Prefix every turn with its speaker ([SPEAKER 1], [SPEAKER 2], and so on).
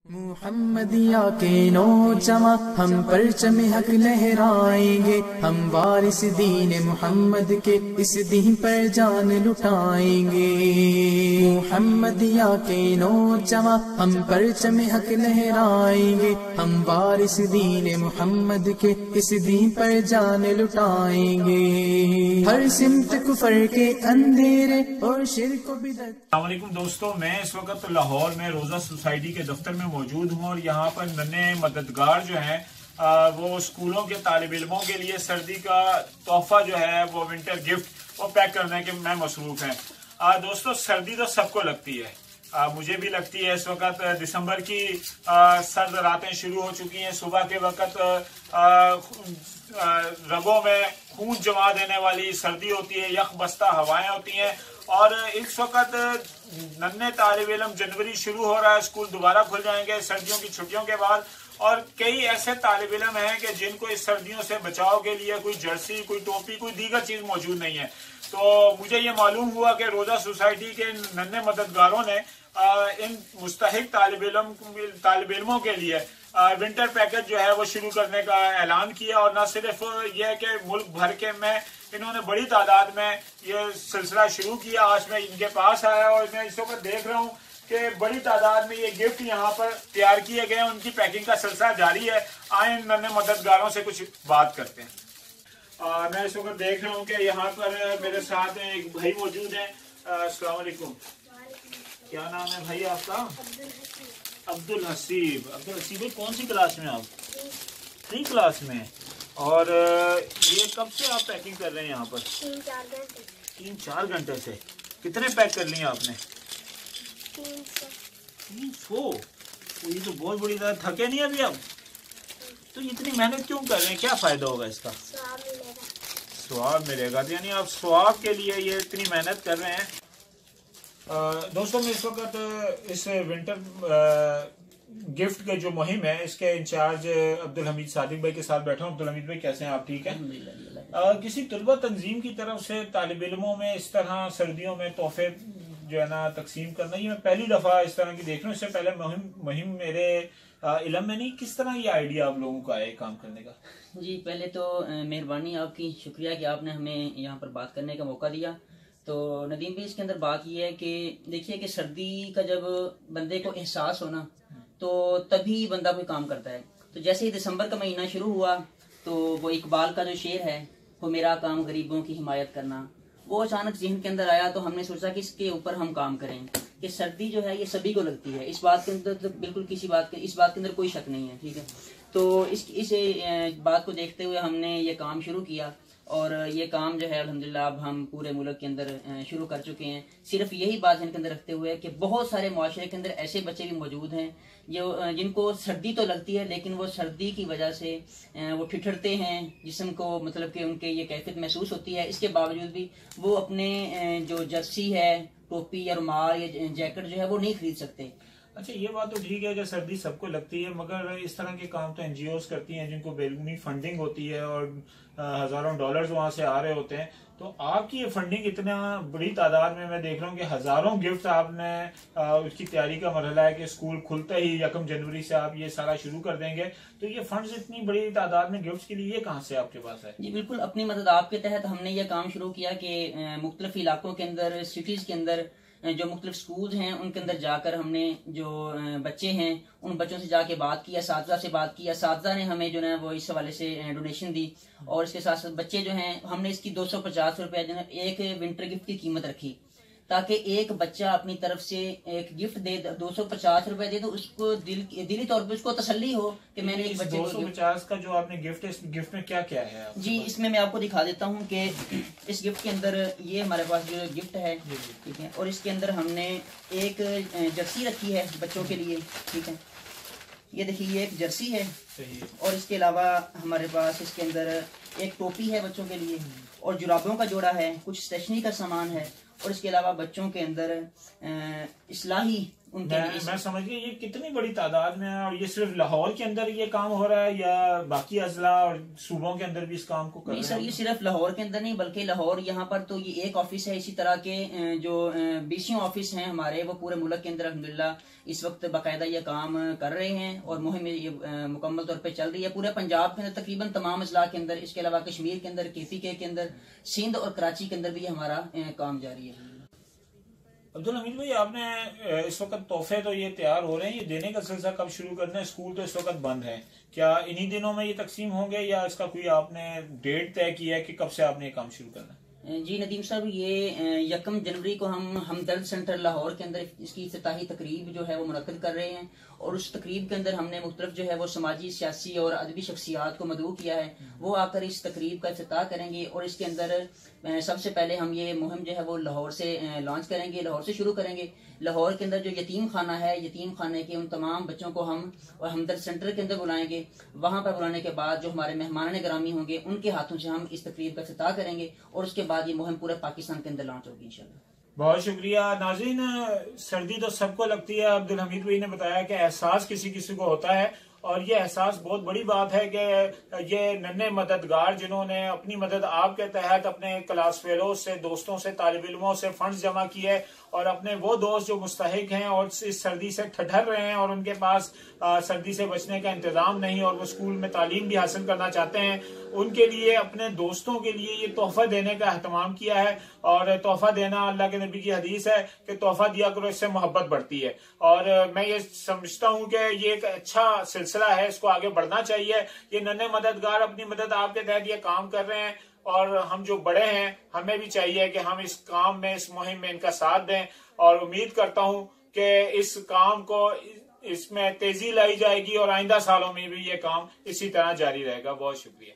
[SPEAKER 1] मुहम्मदिया के नौजवां हम परचम हक लहराएंगे, हम वारिस दीन मुहम्मद के इस दीन पर जान लुटाएंगे। मुहम्मदिया के नौजवां हम परचम हक लहराएंगे, हम वारिस दीन मुहम्मद के इस दीन पर जान लुटाएंगे। हर सिमत कुफर के अंधेरे और शिर्क व बिदअत।
[SPEAKER 2] अस्सलाम वालेकुम दोस्तों, मैं इस वक्त लाहौर में रोजा सोसाइटी के दफ्तर में मौजूद हूँ और यहाँ पर नन्हे मददगार जो हैं वो स्कूलों के तालिब इल्मों के लिए सर्दी का तोहफा जो है वो विंटर गिफ्ट वो पैक करने के में मसरूफ हैं। दोस्तों, सर्दी तो सबको लगती है, मुझे भी लगती है। इस वक्त दिसंबर की सर्द रातें शुरू हो चुकी हैं। सुबह के वक्त रगों में खून जमा देने वाली सर्दी होती है, यख बस्ता हवाएं होती हैं और इस वक्त नन्हे तालिब इल्म, जनवरी शुरू हो रहा है, स्कूल दोबारा खुल जाएंगे सर्दियों की छुट्टियों के बाद और कई ऐसे तालिब इल्म हैं कि जिनको इस सर्दियों से बचाव के लिए कोई जर्सी, कोई टोपी, कोई दीगर चीज मौजूद नहीं है। तो मुझे ये मालूम हुआ कि रोजा सोसाइटी के नन्हे मददगारों ने इन मुस्तहिक तालिब इल्मों के लिए विंटर पैकेज जो है वो शुरू करने का ऐलान किया और न सिर्फ ये है कि मुल्क भर के में इन्होंने बड़ी तादाद में ये सिलसिला शुरू किया। आज मैं इनके पास आया और मैं इस वक्त देख रहा हूँ कि बड़ी तादाद में ये गिफ्ट यहाँ पर तैयार किए गए हैं। उनकी पैकिंग का सिलसिला जारी है। आए इन नन्हे मददगारों से कुछ बात करते हैं। मैं इस वक्त देख रहा हूँ कि यहाँ पर मेरे साथ एक भाई मौजूद है। अस्सलाम वालेकुम, क्या नाम है भाई आपका? अब्दुल हसीब। अब्दुल हसीब भाई, कौन सी क्लास में आप? 3 क्लास में। और ये कब से आप पैकिंग कर रहे हैं यहाँ पर? 3-4 घंटे से। कितने पैक कर लिए आपने? 300। तो ये तो बहुत बड़ी बात। थके नहीं अभी आप? तो इतनी मेहनत क्यों कर रहे हैं? क्या फायदा होगा इसका? स्वाब मिलेगा। तो यानी आप स्वाब के लिए ये इतनी मेहनत कर रहे हैं। दोस्तों, मैं इस वक्त इस विंटर गिफ्ट के जो मुहिम है इसके इंचार्ज अब्दुल हमीद सादिक भाई के साथ बैठा हूँ। अब्दुल हमीद भाई, कैसे हैं आप? ठीक है। किसी तलबा तंजीम की तरफ से तालिब इल्मों में इस तरह सर्दियों में तोहफे जो है ना तकसीम करना, ये मैं पहली दफा इस तरह की देख रहा हूँ। इससे पहले मुहिम मेरे इल्म में नहीं। किस तरह ये आइडिया आप लोगों को आया काम करने का?
[SPEAKER 3] जी, पहले तो मेहरबानी आपकी, शुक्रिया कि आपने हमें यहाँ पर बात करने का मौका दिया। तो नदीम भाई, इसके अंदर बात यह है कि देखिए कि सर्दी का जब बंदे को एहसास होना तो तभी बंदा कोई काम करता है। तो जैसे ही दिसंबर का महीना शुरू हुआ तो वो इकबाल का जो शेर है, वो मेरा काम गरीबों की हिमायत करना, वो अचानक ज़हन के अंदर आया। तो हमने सोचा कि इसके ऊपर हम काम करें कि सर्दी जो है ये सभी को लगती है। इस बात के अंदर तो बिल्कुल इस बात के अंदर कोई शक नहीं है। ठीक है। तो इस बात को देखते हुए हमने ये काम शुरू किया और ये काम जो है अल्हम्दुलिल्लाह अब हम पूरे मुल्क के अंदर शुरू कर चुके हैं। सिर्फ यही बात ध्यान के अंदर रखते हुए कि बहुत सारे मुआशरे के अंदर ऐसे बच्चे भी मौजूद हैं जो जिनको सर्दी तो लगती है लेकिन वो सर्दी की वजह से वो ठिठुरते हैं, जिस्म को मतलब कि उनके ये कैफियत महसूस होती है। इसके बावजूद भी वो अपने जो जर्सी है, टोपी या रुमाल या जैकेट जो है वो नहीं खरीद सकते।
[SPEAKER 2] अच्छा, ये बात तो ठीक है कि सर्दी सबको लगती है, मगर इस तरह के काम तो एनजीओज करती हैं जिनको बेलूनी फंडिंग होती है और हजारों डॉलर्स वहां से आ रहे होते हैं। तो आपकी ये फंडिंग इतना बड़ी तादाद में, मैं देख रहा हूँ कि हजारों गिफ्ट आपने उसकी तैयारी का मरहला है कि स्कूल खुलते ही 1 जनवरी से आप ये सारा शुरू कर देंगे। तो ये फंड्स इतनी बड़ी तादाद में गिफ्ट के लिए ये कहाँ से आपके पास है?
[SPEAKER 3] जी बिल्कुल, अपनी मदद आपके तहत हमने ये काम शुरू किया कि मुख्तलिफ इलाकों के अंदर, सिटीज के अंदर जो मुख्तलिफ स्कूल हैं उनके अंदर जाकर हमने जो बच्चे हैं उन बच्चों से जाके बात किया, असातिज़ा से बात किया। असातिज़ा ने हमें जो है वो इस हवाले से डोनेशन दी और इसके साथ साथ बच्चे जो हैं, हमने इसकी 250 रुपये जो है एक विंटर गिफ्ट की कीमत रखी ताकि एक बच्चा अपनी तरफ से एक गिफ्ट दे, 250 रुपए दे, तो उसको दिली तौर पे उसको तसल्ली हो कि मैंने एक बच्चे
[SPEAKER 2] 250 का जो आपने गिफ्ट है, इस गिफ्ट में क्या क्या है?
[SPEAKER 3] जी, इसमें मैं आपको दिखा देता हूँ कि इस गिफ्ट के अंदर ये हमारे पास जो गिफ्ट है, ठीक है, और इसके अंदर हमने एक जर्सी रखी है बच्चों के लिए। ठीक है, ये देखिए, ये एक जर्सी है और इसके अलावा हमारे पास इसके अंदर एक टोपी है बच्चों के लिए और जुराबों का जोड़ा है, कुछ स्टेशनरी का सामान है और इसके अलावा बच्चों के अंदर इस्लाही उनके लिए।
[SPEAKER 2] मैं समझ गया ये कितनी बड़ी तादाद में है, और ये सिर्फ लाहौर के अंदर ये काम हो रहा है या बाकी अजला और सूबों के अंदर भी इस काम को कर
[SPEAKER 3] नहीं
[SPEAKER 2] रहे
[SPEAKER 3] सर,
[SPEAKER 2] हैं?
[SPEAKER 3] ये सिर्फ लाहौर के अंदर नहीं बल्कि लाहौर यहाँ पर तो ये एक ऑफिस है। इसी तरह के जो 20 ऑफिस हैं हमारे, वो पूरे मुल्क के अंदर अल्हम्दुलिल्लाह इस वक्त बाकायदा ये काम कर रहे हैं और मुहिम ये मुकम्मल तौर पे चल रही है पूरे पंजाब के अंदर तकरीबन तमाम अजला के अंदर। इसके अलावा कश्मीर के अंदर, KPK के अंदर, सिंध और कराची के अंदर भी हमारा काम जारी है।
[SPEAKER 2] अब्दुल हमीद भाई, आपने इस वक्त तोहफे तो ये तैयार हो रहे हैं, ये देने का सिलसिला कब शुरू करना है? स्कूल तो इस वक्त बंद है, क्या इन्हीं दिनों में ये तकसीम होंगे या इसका कोई आपने डेट तय किया है कि कब से आपने ये काम शुरू करना है?
[SPEAKER 3] जी नदीम साहब, ये 1 जनवरी को हम हमदर्द सेंटर लाहौर के अंदर इसकी इफ्तिताही तकरीब जो है वो मुनक्किद कर रहे हैं, और उस तकरीब के अंदर हमने मुख्तलिफ जो है वो समाजी, सियासी और अदबी शख्सियात को मदऊ किया है। वो आकर इस तकरीब का इफ्तिताह करेंगे और इसके अंदर सबसे पहले हम ये मुहिम जो है वो लाहौर से लॉन्च करेंगे, लाहौर से शुरू करेंगे। लाहौर के अंदर जो यतीम खाना है, यतीम खाने के उन तमाम बच्चों को हम और हमदर्द सेंटर के अंदर बुलाएंगे। वहां पर बुलाने के बाद जो हमारे मेहमान गिरामी होंगे उनके हाथों से हम इस तकरीब का इफ्तिताह करेंगे और उसके बाद ये मुहिम पूरे पाकिस्तान के अंदर लॉन्च होगी इंशाल्लाह।
[SPEAKER 2] बहुत शुक्रिया। नाज़रीन, सर्दी तो सबको लगती है, अब्दुल हमीद भाई ने बताया कि एहसास किसी किसी को होता है, और ये एहसास बहुत बड़ी बात है कि ये नन्हे मददगार जिन्होंने अपनी मदद आपके तहत अपने क्लास फेलो से, दोस्तों से, तालिब इल्मों से फंड्स जमा किए, और अपने वो दोस्त जो मुस्तहिक हैं और इस सर्दी से ठठर रहे हैं और उनके पास सर्दी से बचने का इंतजाम नहीं और वो स्कूल में तालीम भी हासिल करना चाहते हैं, उनके लिए, अपने दोस्तों के लिए ये तोहफा देने का अहतमाम किया है। और तोहफा देना, अल्लाह के नबी की हदीस है कि तोहफा दिया करो, इससे मोहब्बत बढ़ती है। और मैं ये समझता हूँ कि ये एक अच्छा सिलसिला है, इसको आगे बढ़ना चाहिए। ये नन्हे मददगार अपनी मदद आपके तहत ये काम कर रहे हैं, और हम जो बड़े हैं हमें भी चाहिए कि हम इस काम में, इस मुहिम में इनका साथ दें। और उम्मीद करता हूं कि इस काम को, इसमें तेजी लाई जाएगी और आइंदा सालों में भी ये काम इसी तरह जारी रहेगा। बहुत शुक्रिया।